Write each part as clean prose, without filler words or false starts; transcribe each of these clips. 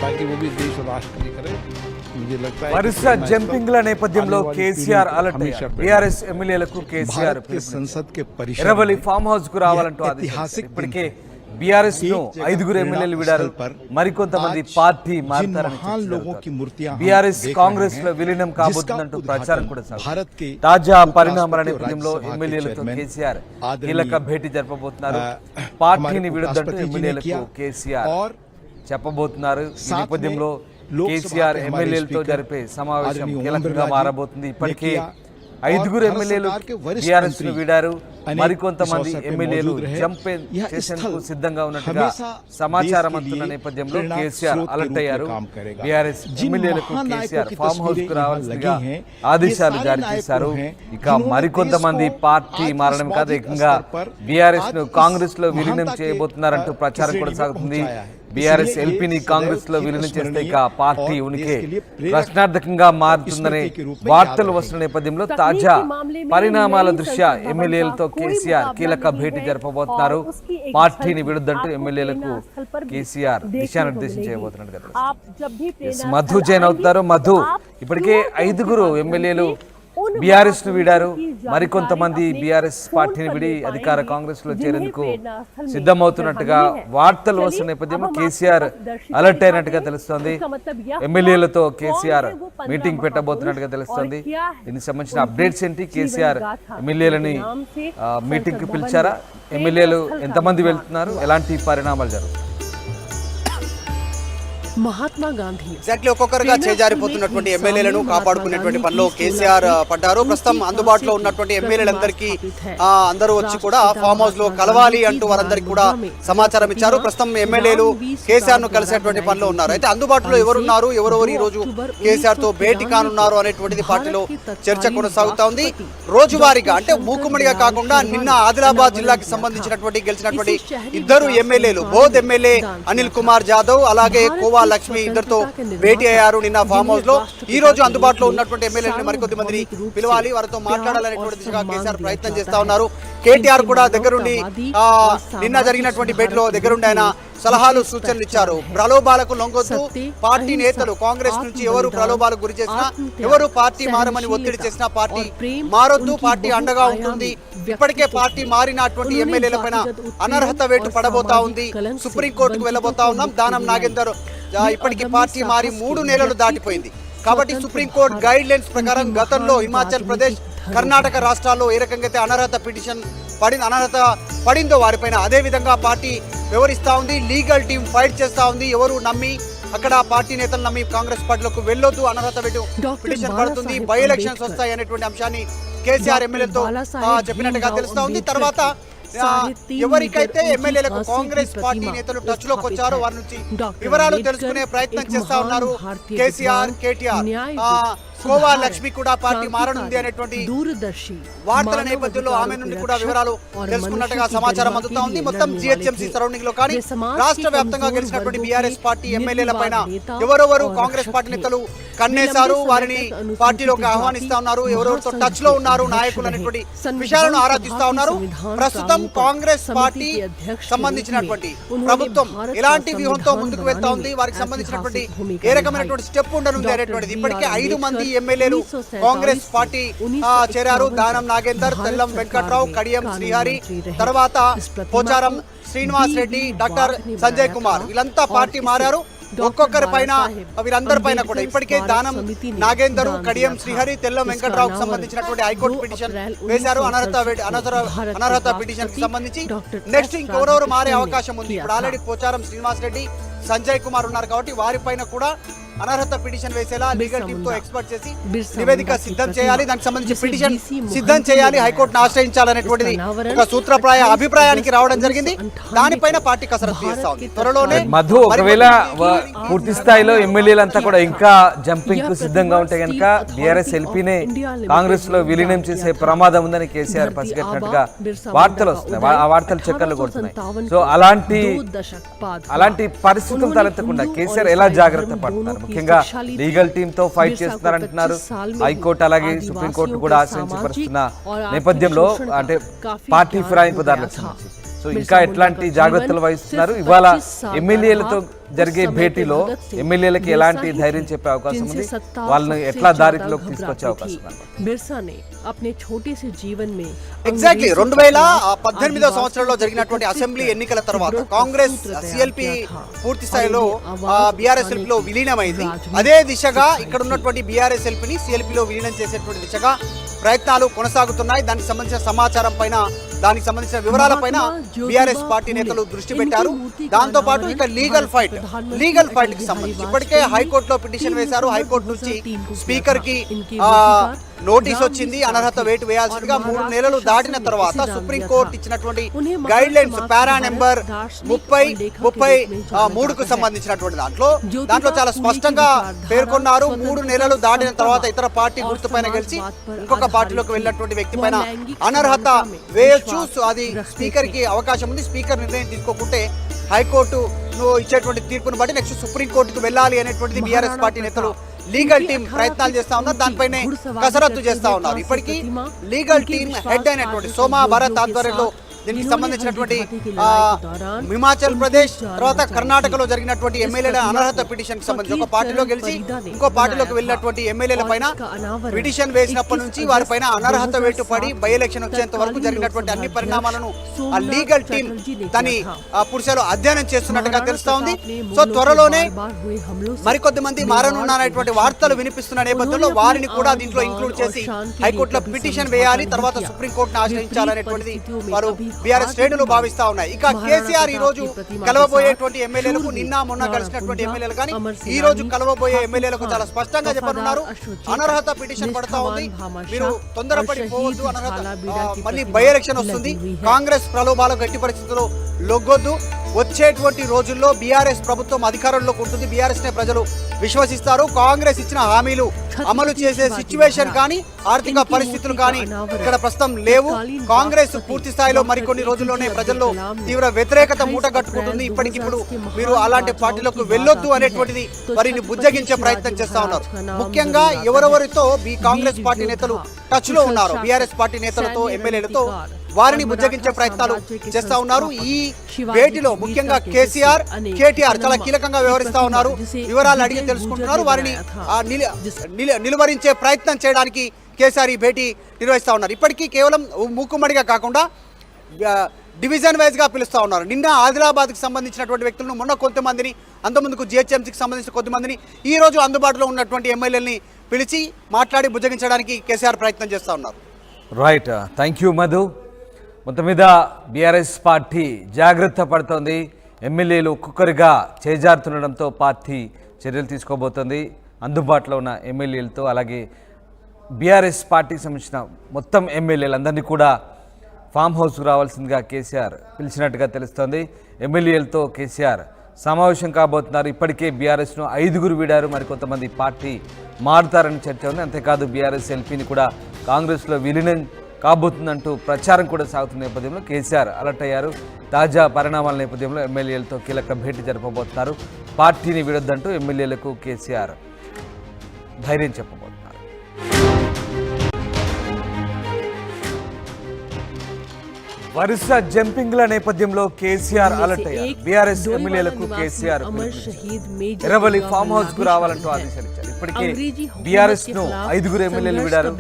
ताकि वो भी देश और राष्ट्र के लिए करे। मुझे लगता है వరుస జంపింగ్ల నేపథ్యంలో కేసీఆర్ అలర్ట్ అయ్యారు. బీఆర్ఎస్ ఎమ్మెల్యేలకు కేసీఆర్ संसद के परिसर ఎర్రవల్లి ఫామ్ హౌస్ కు రావాలంటూ ఆదేశించారు. ఇప్పటికే బీఆర్ఎస్ ను 5 ఎమ్మెల్యేలు విడారు. మరికొంతమంది పార్టీ మారుతారని బీఆర్ఎస్ కాంగ్రెస్ లో విలీనం కాబోతుందంటూ ప్రచారం కూడా సాగుతుంది. తాజా పరిణామాల నేపథ్యంలో ఎమ్మెల్యేలతో కేసీఆర్ కీలక భేటీ జరపబోతున్నారు. పార్టీని విడుద్దంటూ ఎమ్మెల్యేలకు కేసీఆర్ చెప్పబోతున్నారు. ఈ నేపథ్యంలో కేసీఆర్ ఎమ్మెల్యేలతో జరిపే సమావేశం కీలకంగా మారబోతుంది. ఇప్పటికే 5 ఎమ్మెల్యేలు బీఆర్ఎస్ ను వీడారు. మరికొంతమంది ఎమ్మెల్యేలు జంప్ చేసేందుకు సిద్ధంగా ఉన్నట్టుగా సమాచారం అందుతున్న నేపథ్యంలో కేసీఆర్ అలర్ట్ అయ్యారు. బీఆర్ఎస్ ఎమ్మెల్యేలకు కేసీఆర్ ఫామ్ హౌస్ కు రావాల్సిందిగా ఆదేశాలు జారీ చేశారు. ఇక మరికొంతమంది పార్టీ మారడం కాదు, ఏకంగా బీఆర్ఎస్ ను కాంగ్రెస్ లో విలీనం చేయబోతున్నారంటూ ప్రచారం కొనసాగుతుంది. బీఆర్ఎస్ ఎల్పీని కాంగ్రెస్ లో విలీనం చేస్తే ఇక పార్టీ ఉనికి ప్రశ్నార్థకంగా మారుతుందనే వార్తలు వస్తున్న నేపథ్యంలో తాజా పరిణామాల దృష్ట్యా ఎమ్మెల్యేలతో కేసీఆర్ కీలక భేటీ జరపబోతున్నారు. పార్టీని విడుద్దంటూ ఎమ్మెల్యేలకు కేసీఆర్ దిశానిర్దేశం చేయబోతున్నారు కదా. మధు జైన్ అవుతారు. మధు, ఇప్పటికే 5 ఎమ్మెల్యేలు బీఆర్ఎస్ ను వీడారు. మరికొంతమంది బీఆర్ఎస్ పార్టీని విడి అధికార కాంగ్రెస్ లో చేరేందుకు సిద్ధమవుతున్నట్టుగా వార్తలు వస్తున్న నేపథ్యంలో కేసీఆర్ అలర్ట్ అయినట్టుగా తెలుస్తోంది. ఎమ్మెల్యేలతో కేసీఆర్ మీటింగ్ పెట్టబోతున్నట్టుగా తెలుస్తోంది. దీనికి సంబంధించిన అప్డేట్స్ ఏంటి? కేసీఆర్ ఎమ్మెల్యేలని మీటింగ్ కి పిలిచారా? ఎమ్మెల్యేలు ఎంతమంది వెళ్తున్నారు? ఎలాంటి పరిణామాలు జరుగుతాయి? మహాత్మా గాంధీ ఎగ్జాక్ట్లీ ఒక్కొక్కరుగా చేజారిపోతున్నటువంటి ఎమ్మెల్యేలను కాపాడుకునేటువంటి పనిలో కేసీఆర్ పడ్డారు. ప్రస్తుతం అందుబాటులో ఉన్నటువంటి ఎమ్మెల్యేలందరికీ అందరూ వచ్చి కూడా ఫామ్ హౌస్ లో కలవాలి అంటూ వారందరికీ కూడా సమాచారం ఇచ్చారు. ప్రస్తుతం ఎమ్మెల్యేలు కేసీఆర్ ను కలిసేటువంటి పనిలో ఉన్నారు. అయితే అందుబాటులో ఎవరున్నారు, ఎవరెవరు ఈ రోజు కేసీఆర్ తో భేటీ కానున్నారు అనేటువంటిది పార్టీలో చర్చ కొనసాగుతా ఉంది. రోజువారీగా అంటే మూకుమ్మడిగా కాకుండా నిన్న ఆదిలాబాద్ జిల్లాకి సంబంధించినటువంటి గెలిచినటువంటి 2 ఎమ్మెల్యేలు బోధ్ ఎమ్మెల్యే అనిల్ కుమార్ జాదవ్ అలాగే కోవా లక్ష్మి ఇద్దరితో భేటీ అయ్యారు నిన్న ఫామ్ హౌస్ లో. ఈ రోజు అందుబాటులో ఉన్నటువంటి ఎమ్మెల్యేలను మరికొద్ది మందిని పిలవాలి, వారితో మాట్లాడాలనేటువంటి దిశగా కేసీఆర్ ప్రయత్నం చేస్తా ఉన్నారు. కేటీఆర్ కూడా దగ్గరుండి నిన్న జరిగినటువంటి భేటీలో దగ్గరుండి ఆయన సలహాలు సూచనలు ఇచ్చారు. ప్రలోభాలకు లొంగొద్దు, పార్టీ నేతలు కాంగ్రెస్ నుంచి ఎవరు ప్రలోభాలకు గురి చేసినా, ఎవరు పార్టీ మారమని ఒత్తిడి చేసినా పార్టీ మారొద్దు, పార్టీ అండగా ఉంటుంది. ఇప్పటికే పార్టీ మారినటువంటి ఎమ్మెల్యేల పైన అనర్హత వేటు పడబోతా ఉంది. సుప్రీంకోర్టుకు వెళ్ళబోతా ఉన్నాం. దానం నాగేందర్ ఇప్పటికీ పార్టీ మారి 3 నెలలు దాటిపోయింది. కాబట్టి సుప్రీంకోర్టు గైడ్ లైన్స్ ప్రకారం గతంలో హిమాచల్ ప్రదేశ్, కర్ణాటక రాష్ట్రాల్లో ఏ రకంగా అయితే అనర్హత పడిందో వారిపైన అదే విధంగా పార్టీ వ్యవహరిస్తూ ఉంది. లీగల్ టీం ఫైట్ చేస్తూ ఉంది. ఎవరు నమ్మి అక్కడ పార్టీ నేతలు నమ్మి కాంగ్రెస్ పార్టీలోకి వెళ్ళొద్దు, అనర్హత వేటు పిటిషన్ పడుతుంది, బై ఎలక్షన్స్ వస్తాయి అనేటువంటి అంశాన్ని కేసీఆర్ ఎమ్మెల్యేతో చెప్పినట్టుగా తెలుస్తా ఉంది. తర్వాత ఎవరికైతే ఎమ్మెల్యేలకు కాంగ్రెస్ పార్టీ నేతలు టచ్ లోకి వచ్చారో వారి నుంచి వివరాలు తెలుసుకునే ప్రయత్నం చేస్తా ఉన్నారు కేసీఆర్, కేటీఆర్. కోవా లక్ష్మి కూడా పార్టీ మారనుంది అనేటువంటి వార్తల నేపథ్యంలో ఆమె నుండి కూడా వివరాలు తెలుసుకున్నట్టుగా సమాచారం అందుతా ఉంది. మొత్తం జిహెచ్ఎంసీ సరౌండింగ్ లో కానీ రాష్ట్ర వ్యాప్తంగా గెలిచినటువంటి బీఆర్ఎస్ పార్టీ ఎమ్మెల్యేల పైన ఎవరెవరు కాంగ్రెస్ పార్టీ నేతలు కన్నేశారు, వారిని పార్టీలోకి ఆహ్వానిస్తా ఉన్నారు, ఎవరెవరితో టచ్ లో ఉన్నారు నాయకులు అనేటువంటి విషయాలను ఆరాధిస్తా ఉన్నారు. ప్రస్తుతం కాంగ్రెస్ పార్టీ సంబంధించినటువంటి ప్రభుత్వం ఎలాంటి వ్యూహంతో ముందుకు వెళ్తా ఉంది, వారికి సంబంధించినటువంటి ఏ రకమైనటువంటి స్టెప్ ఉండనుంది అనేటువంటిది ఇప్పటికే 5 మంది ఎమ్మెల్యేలు కాంగ్రెస్ పార్టీ చేరారు. దానం నాగేందర్, తెల్లం వెంకట్రావు, కడియం శ్రీహరి, తర్వాత పోచారం శ్రీనివాస్ రెడ్డి, డాక్టర్ సంజయ్ కుమార్, వీళ్ళంతా పార్టీ మారారు. ఒక్కొక్కరి పైన వీరందరి పైన కూడా ఇప్పటికే దానం నాగేందర్, కడియం శ్రీహరి, తెల్లం వెంకట్రావుకు సంబంధించినటువంటి హైకోర్టు పిటిషన్ వేశారు. అనర్హత పిటిషన్ కి సంబంధించి నెక్స్ట్ ఇంకెవరెవరు మారే అవకాశం ఉంది. ఇప్పుడు ఆల్రెడీ పోచారం శ్రీనివాస్ రెడ్డి, సంజయ్ కుమార్ ఉన్నారు కాబట్టి వారిపైన కూడా అనర్హత పిటిషన్ వేసేలా లీగల్ టీమ్ తో ఎక్స్పర్ట్ చేసి నివేదిక సిద్ధం చేయాలి, దానికి సంబంధించి పిటిషన్ సిద్ధం చేయాలి, హైకోర్టును ఆశ్రయించాలనేటువంటిది ఒక సూత్రప్రాయ అభిప్రాయానికి రావడం జరిగింది. దానిపైన పార్టీ కసరత్తు చేస్తా ఉంది. త్వరలోనే మధు, ఒకవేళ పూర్తి స్థాయిలో ఎమ్మెల్యేలంతా కూడా ఇంకా జంపింగ్ కు సిద్ధంగా ఉంటే కనుక బీఆర్ఎస్ ఎల్పీనే కాంగ్రెస్ లో విలీనం చేసే ప్రమాదం ఉందని కేసీఆర్ పసిగట్టినట్టుగా వార్తలు వస్తున్నాయి. ఆ వార్తలు చక్కర్లు కొడుతున్నాయి. సో అలాంటి పరిస్థితులు తలెత్తకుండా కేసీఆర్ ఎలా జాగ్రత్త పడుతున్నారు? ముఖ్యంగా లీగల్ టీమ్ తో ఫైట్ చేస్తున్నారంటున్నారు. హైకోర్టు అలాగే సుప్రీంకోర్టు కూడా ఆశ్రయించబరుస్తున్న నేపథ్యంలో అంటే పార్టీ ఫిరాయింపుదారులకు సంబంధించి సో ఇంకా ఎట్లాంటి జాగ్రత్తలు వహిస్తున్నారు? ఇవాళ ఎమ్మెల్యేలతో జరిగే భేటీలో ఎమ్మెల్యేలకు ఎలాంటి ధైర్యం చెప్పే అవకాశం ఉంది, వాళ్ళని ఎట్లా దారిలోకి తీసుకొచ్చే అవకాశం ఉంది? बिरसा ने अपने छोटे से जीवन में ఎగ్జాక్ట్లీ 2018 సంవత్సరంలో జరిగినటువంటి అసెంబ్లీ ఎన్నికల తర్వాత కాంగ్రెస్ సిఎల్పి పూర్తి స్థాయిలో బీఆర్ఎస్ ఎల్పీలో విలీనమైంది. అదే దిశగా ఇక్కడ ఉన్నటువంటి బీఆర్ఎస్ ఎల్పీని సిఎల్పిలో విలీనం చేసేటువంటి దిశగా ప్రయత్నాలు కొనసాగుతున్నాయి. దానికి సంబంధించిన సమాచారం పైన, దానికి సంబంధించిన వివరాలపైన బీఆర్ఎస్ పార్టీ నేతలు దృష్టి పెట్టారు. దాంతో పాటు ఇక లీగల్ ఫైట్ కి సంబంధించి ఇప్పటికే హైకోర్టులో పిటిషన్ వేశారు. హైకోర్టు నుంచి స్పీకర్ కి నోటీస్ వచ్చింది. అనర్హత వేటు వేయాల్సిందిగా 3 నెలలు దాటిన తర్వాత సుప్రీంకోర్టు ఇచ్చినటువంటి గైడ్ లైన్స్ పారా నెంబర్ 33కు సంబంధించినటువంటి దాంట్లో చాలా స్పష్టంగా పేర్కొన్నారు. 3 నెలలు దాటిన తర్వాత ఇతర పార్టీ గుర్తు పైన గెలిచి ఇంకొక పార్టీలోకి వెళ్ళినటువంటి వ్యక్తి పైన అనర్హత వేయొచ్చు. అది స్పీకర్ కి అవకాశం ఉంది. స్పీకర్ నిర్ణయం తీసుకోకుంటే హైకోర్టు ఇచ్చేటువంటి తీర్పును బట్టి నెక్స్ట్ సుప్రీంకోర్టుకు వెళ్ళాలి అనేటువంటిది బీఆర్ఎస్ పార్టీ నేతలు లీగల్ టీం ప్రయత్నాలు చేస్తా ఉన్నారు. దానిపైనే కసరత్తు చేస్తా ఉన్నారు. ఇప్పటికీ లీగల్ టీం హెడ్ అయినటువంటి సోమా భరత్ ఆధ్వర్యంలో దీనికి సంబంధించినటువంటి హిమాచల్ ప్రదేశ్ తర్వాత కర్ణాటకలో జరిగినటువంటి ఎమ్మెల్యేల అనర్హత పిటిషన్ కి సంబంధించి ఒక పార్టీలో గెలిచి ఇంకో పార్టీలోకి వెళ్ళినటువంటి ఎమ్మెల్యేల పైన పిటిషన్ వేసినప్పటి నుంచి వారిపైన అనర్హత వేటు పడి బై ఎలక్షన్ వచ్చేంత వరకు జరిగినటువంటి అన్ని పరిణామాలను ఆ లీగల్ టీం దాని పురుషులు అధ్యయనం చేస్తున్నట్టుగా తెలుస్తా ఉంది. సో త్వరలోనే మరికొద్ది మంది మారనున్నటువంటి వార్తలు వినిపిస్తున్న నేపథ్యంలో వారిని కూడా దీంట్లో ఇంక్లూడ్ చేసి హైకోర్టులో పిటిషన్ వేయాలి, తర్వాత సుప్రీంకోర్టును ఆశ్రయించాలనేటువంటిది వారు బీఆర్ఎస్ శ్రేణులు భావిస్తా ఉన్నాయి. ఇక కేసీఆర్ ఈ రోజు కలవబోయేటువంటి ఎమ్మెల్యేలకు, నిన్న మొన్న కలిసినటువంటి ఎమ్మెల్యేలు కానీ ఈ రోజు కలవబోయే ఎమ్మెల్యేలకు చాలా స్పష్టంగా చెప్పనున్నారు. అనర్హత పిటిషన్ పడతా ఉంది, మీరు తొందరపడి పోవద్దు, అనర్హత మళ్ళీ బై ఎలక్షన్ వస్తుంది, కాంగ్రెస్ ప్రలోభాలు గట్టి పరిస్థితుల్లో లొగ్గొద్దు, వచ్చేటువంటి రోజుల్లో బీఆర్ఎస్ ప్రభుత్వం అధికారంలోకి ఉంటుంది, బీఆర్ఎస్ నే ప్రజలు విశ్వసిస్తారు, కాంగ్రెస్ ఇచ్చిన హామీలు అమలు చేసే సిచ్యువేషన్ కానీ ఆర్థిక పరిస్థితులు కానీ ఇక్కడ ప్రస్తుతం లేవు. కాంగ్రెస్ పూర్తి స్థాయిలో మరికొన్ని రోజుల్లోనే ప్రజల్లో తీవ్ర వ్యతిరేకత మూట కట్టుకుంటుంది. ఇప్పటికిప్పుడు మీరు అలాంటి పార్టీలకు వెళ్ళొద్దు అనేటువంటిది వారిని బుజ్జగించే ప్రయత్నం చేస్తా ఉన్నారు. ముఖ్యంగా ఎవరెవరితో కాంగ్రెస్ పార్టీ నేతలు టచ్ లో ఉన్నారు, బీఆర్ఎస్ పార్టీ నేతలతో, ఎమ్మెల్యేలతో వారిని బుజ్జగించే ప్రయత్నాలు చేస్తా ఉన్నారు. ఈ భేటీలో ముఖ్యంగా కేసీఆర్, కేటీఆర్ చాలా కీలకంగా వ్యవహరిస్తా ఉన్నారు. వివరాలు అడిగి తెలుసుకుంటున్నారు. వారిని నిలువరించే ప్రయత్నం చేయడానికి కేసీఆర్ ఈ భేటీ నిర్వహిస్తా ఉన్నారు. ఇప్పటికీ కేవలం మూకుమ్మడిగా కాకుండా డివిజన్ వైజ్ గా పిలుస్తా ఉన్నారు. నిన్న ఆదిలాబాద్ కి సంబంధించినటువంటి వ్యక్తులను, మొన్న కొంతమందిని, అంతకుముందుకు జిహెచ్ఎంసీకి సంబంధించిన కొద్దిమందిని, ఈ రోజు అందుబాటులో ఉన్నటువంటి ఎమ్మెల్యేలని పిలిచి మాట్లాడి బుజ్జగించడానికి కేసీఆర్ ప్రయత్నం చేస్తా ఉన్నారు. Right, thank you Madhu. మొత్తం మీద బీఆర్ఎస్ పార్టీ జాగ్రత్త పడుతోంది. ఎమ్మెల్యేలు ఒక్కొక్కరిగా చేజారుతుండడంతో పార్టీ చర్యలు తీసుకోబోతోంది. అందుబాటులో ఉన్న ఎమ్మెల్యేలతో, అలాగే బీఆర్ఎస్ పార్టీకి సంబంధించిన మొత్తం ఎమ్మెల్యేలందరినీ కూడా ఫామ్ హౌస్కు రావాల్సిందిగా కేసీఆర్ పిలిచినట్టుగా తెలుస్తోంది. ఎమ్మెల్యేలతో కేసీఆర్ సమావేశం కాబోతున్నారు. ఇప్పటికే బీఆర్ఎస్ను 5గురు వీడారు, మరికొంతమంది పార్టీ మారుతారని చర్చ ఉంది. అంతేకాదు బీఆర్ఎస్ ఎల్పీని కూడా కాంగ్రెస్లో విలీనం కాబోతుందంటూ ప్రచారం కూడా సాగుతున్న నేపథ్యంలో కేసీఆర్ అలర్ట్ అయ్యారు. తాజా పరిణామాల నేపథ్యంలో ఎమ్మెల్యేలతో కీలక భేటీ జరపబోతున్నారు. పార్టీని విడొద్దంటూ ఎమ్మెల్యేలకు కేసీఆర్ ధైర్యం చెప్పబోతున్నారు. వరుస జంపింగ్ల నేపథ్యంలో కేసీఆర్ అలర్ట్ అయ్యారు. బీఆర్ఎస్ ఎమ్మెల్యేలకు కేసీఆర్ ఎర్రవల్లి ఫామ్ హౌస్ కు రావాలంటూ ఆదేశాలు ఇచ్చారు. ఇప్పటికే బీఆర్ఎస్ ను 5గురు ఎమ్మెల్యేలు విడారు,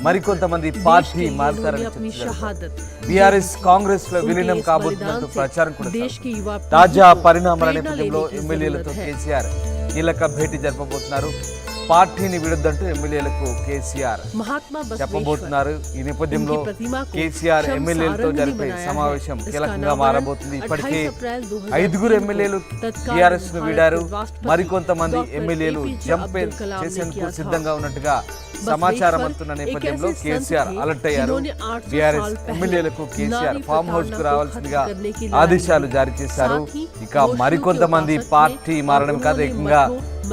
మరికొంతమంది పార్టీ మారుతారని చెప్తున్నారు. బీఆర్ఎస్ కాంగ్రెస్ లో విలీనం కాబోతుందంటూ ప్రచారం కూడా సాగుతుంది. తాజా పరిణామాల నేపథ్యంలో ఎమ్మెల్యేలతో కేసీఆర్ కీలక భేటీ జరపబోతున్నారు. పార్టీని విడొద్దంటూ ఎమ్మెల్యేలకు కేసీఆర్ చెప్పబోతున్నారు. ఈ నేపథ్యంలో కేసీఆర్ ఎమ్మెల్యేలతో జరిపే సమావేశం కీలకంగా మారబోతుంది. ఇప్పటికే 5గురు ఎమ్మెల్యేలు టీఆర్ఎస్ ను వీడారు, మరికొంతమంది ఎమ్మెల్యేలు జంప్ చేసేందుకు సిద్ధంగా ఉన్నట్టుగా సమాచారం అందుతున్న నేపథ్యంలో కేసీఆర్ అలర్ట్ అయ్యారు. బీఆర్ఎస్ ఎమ్మెల్యేలకు కేసీఆర్ ఫామ్ హౌస్ కు రావాల్సిందిగా ఆదేశాలు జారీ చేశారు. ఇక మరికొంతమంది పార్టీ మారడం కాదు, ఏకంగా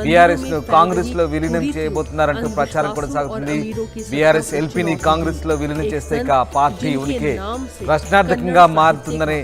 బీఆర్ఎస్ ను కాంగ్రెస్ లో విలీనం చేయబోతున్నారంటూ ప్రచారం కొనసాగుతుంది. బీఆర్ఎస్ ఎల్పీని కాంగ్రెస్ లో విలీనం చేస్తే ఇక పార్టీ ఉనికి ప్రశ్నార్థకంగా మారుతుందనే